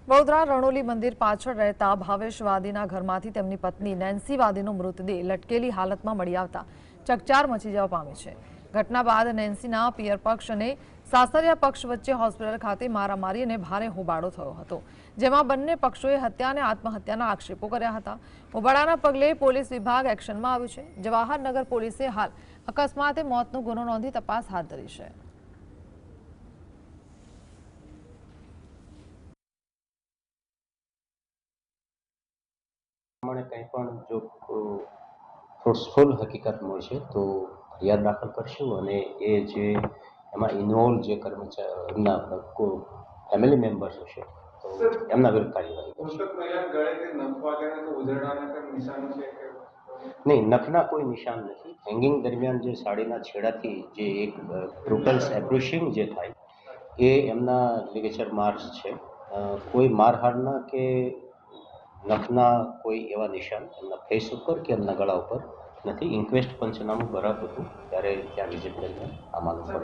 વડોદરા રણોલી મંદિર પાછળ રહેતા ભાવેશ વાદીના ઘરમાંથી તેમની પત્ની નેન્સી વાદીનો મૃતદેહ લટકેલી હાલતમાં મળી આવતા ચકચાર મચી જવા પામી છે। ઘટના બાદ નેન્સીના પિયર પક્ષ અને સાસરિયા પક્ષ વચ્ચે હોસ્પિટલ ખાતે મારામારી અને ભારે હોબાળો થયો હતો, જેમાં બંને પક્ષોએ હત્યા અને આત્મહત્યાના આક્ષેપો કર્યા હતા। હોબાળાના પગલે પોલીસ વિભાગ એક્શનમાં આવ્યું છે। જવાહરનગર પોલીસે હાલ અકસ્માતે મોતનો ગુનો નોંધી તપાસ હાથ ધરી છે। કંઈ પણ જો ફોર્સફુલ હકીકત મળશે તો ફરિયાદ દાખલ કરશું અને એ જે એમાં ઇન્વોલ્વ જે કર્મચારીના ફેમિલી મેમ્બર્સ હશે તો એમના વિરુદ્ધ કાર્યવાહી કરશું। નહીં, નખના કોઈ નિશાન નથી। હેંગિંગ દરમિયાન જે સાડીના છેડાથી જે એક બ્રુટલ એબ્રુશિંગ જે થાય એ એમના લિગેચર માર્ક્સ છે। કોઈ મારહાડના કે નખના કોઈ એવા નિશાન એમના ફેસ ઉપર કે એમના ગળા ઉપર નથી। ઇન્ક્વેસ્ટ પંચનામું બરાબર હતું ત્યારે ત્યાં વિઝિટ દરમિયાન આ માલુમ પડે।